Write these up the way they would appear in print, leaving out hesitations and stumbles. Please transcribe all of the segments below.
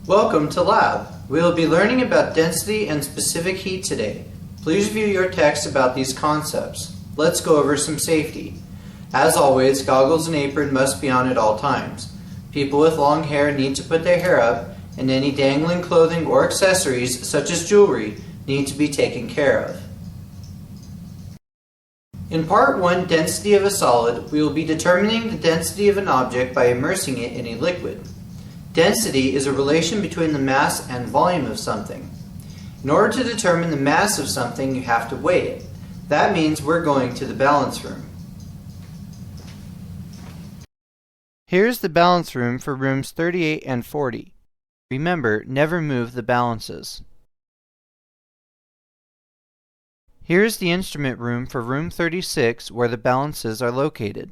Welcome to Lab. We will be learning about density and specific heat today. Please review your text about these concepts. Let's go over some safety. As always, goggles and apron must be on at all times. People with long hair need to put their hair up, and any dangling clothing or accessories, such as jewelry, need to be taken care of. In Part 1, Density of a Solid, we will be determining the density of an object by immersing it in a liquid. Density is a relation between the mass and volume of something. In order to determine the mass of something, you have to weigh it. That means we're going to the balance room. Here's the balance room for rooms 38 and 40. Remember, never move the balances. Here's the instrument room for room 36, where the balances are located.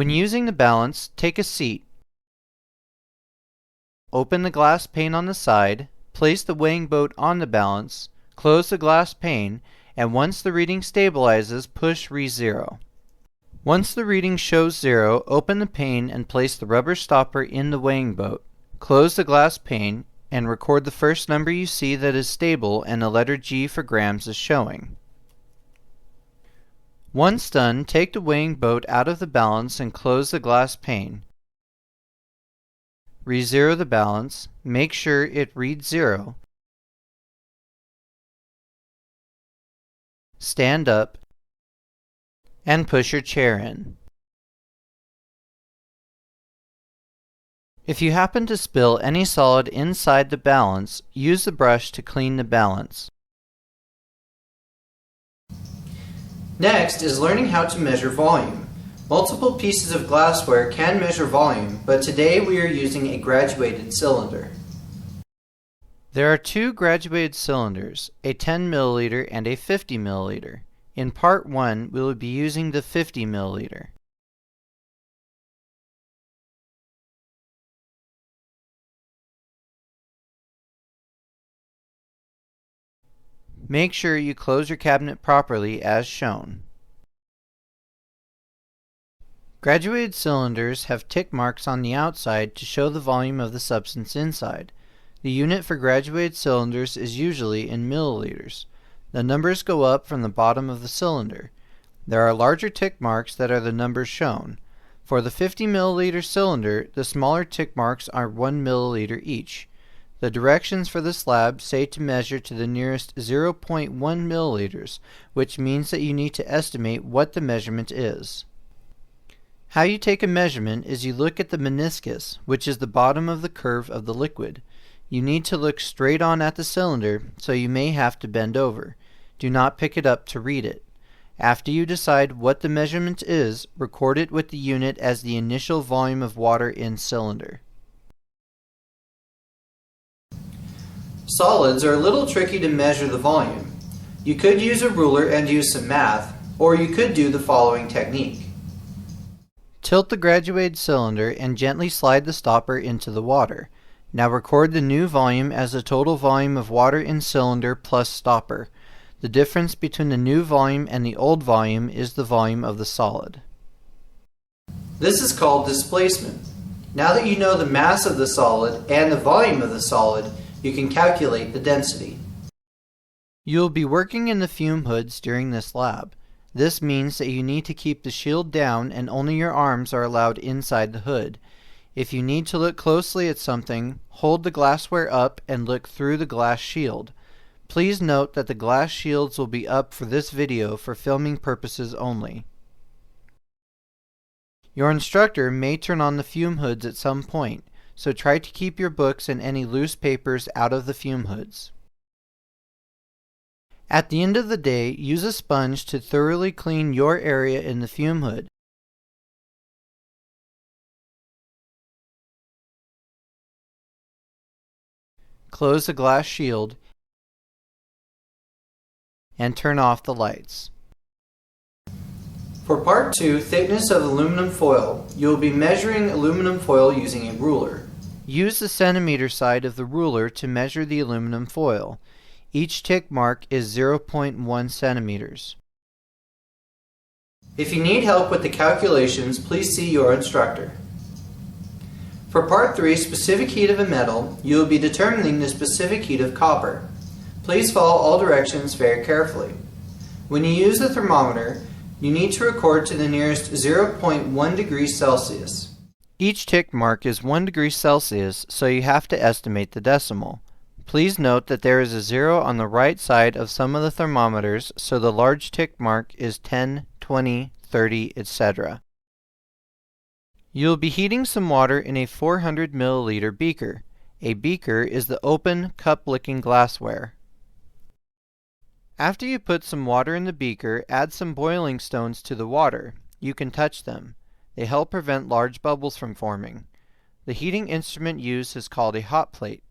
When using the balance, take a seat. Open the glass pane on the side, place the weighing boat on the balance, close the glass pane, and once the reading stabilizes, push Re-0. Once the reading shows 0, open the pane and place the rubber stopper in the weighing boat. Close the glass pane and record the first number you see that is stable and the letter G for grams is showing. Once done, take the weighing boat out of the balance and close the glass pane. Re-0 the balance, make sure it reads 0. Stand up and push your chair in. If you happen to spill any solid inside the balance, use the brush to clean the balance. Next is learning how to measure volume. Multiple pieces of glassware can measure volume, but today we are using a graduated cylinder. There are two graduated cylinders, a 10 milliliter and a 50 milliliter. In Part 1, we will be using the 50 milliliter. Make sure you close your cabinet properly as shown. Graduated cylinders have tick marks on the outside to show the volume of the substance inside. The unit for graduated cylinders is usually in milliliters. The numbers go up from the bottom of the cylinder. There are larger tick marks that are the numbers shown. For the 50 milliliter cylinder, the smaller tick marks are 1 milliliter each. The directions for this lab say to measure to the nearest 0.1 milliliters, which means that you need to estimate what the measurement is. How you take a measurement is you look at the meniscus, which is the bottom of the curve of the liquid. You need to look straight on at the cylinder, so you may have to bend over. Do not pick it up to read it. After you decide what the measurement is, record it with the unit as the initial volume of water in cylinder. Solids are a little tricky to measure the volume. You could use a ruler and use some math, or you could do the following technique. Tilt the graduated cylinder and gently slide the stopper into the water. Now record the new volume as the total volume of water in cylinder plus stopper. The difference between the new volume and the old volume is the volume of the solid. This is called displacement. Now that you know the mass of the solid and the volume of the solid, you can calculate the density. You'll be working in the fume hoods during this lab. This means that you need to keep the shield down and only your arms are allowed inside the hood. If you need to look closely at something, hold the glassware up and look through the glass shield. Please note that the glass shields will be up for this video for filming purposes only. Your instructor may turn on the fume hoods at some point, so try to keep your books and any loose papers out of the fume hoods. At the end of the day, use a sponge to thoroughly clean your area in the fume hood. Close the glass shield and turn off the lights. For Part 2, thickness of aluminum foil, you will be measuring aluminum foil using a ruler. Use the centimeter side of the ruler to measure the aluminum foil. Each tick mark is 0.1 centimeters. If you need help with the calculations, please see your instructor. For Part 3, specific heat of a metal, you will be determining the specific heat of copper. Please follow all directions very carefully. When you use the thermometer, you need to record to the nearest 0.1 degrees Celsius. Each tick mark is 1 degree Celsius, so you have to estimate the decimal. Please note that there is a 0 on the right side of some of the thermometers, so the large tick mark is 10, 20, 30, etc. You'll be heating some water in a 400 milliliter beaker. A beaker is the open, cup-licking glassware. After you put some water in the beaker, add some boiling stones to the water. You can touch them. They help prevent large bubbles from forming. The heating instrument used is called a hot plate.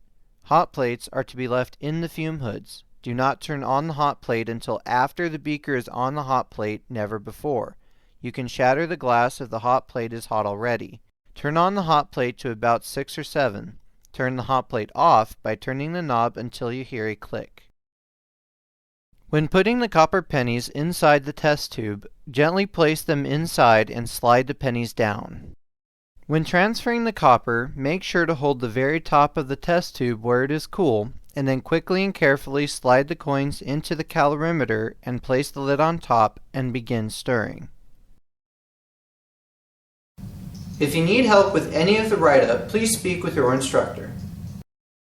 Hot plates are to be left in the fume hoods. Do not turn on the hot plate until after the beaker is on the hot plate, never before. You can shatter the glass if the hot plate is hot already. Turn on the hot plate to about 6 or 7. Turn the hot plate off by turning the knob until you hear a click. When putting the copper pennies inside the test tube, gently place them inside and slide the pennies down. When transferring the copper, make sure to hold the very top of the test tube where it is cool, and then quickly and carefully slide the coins into the calorimeter and place the lid on top and begin stirring. If you need help with any of the write-up, please speak with your instructor.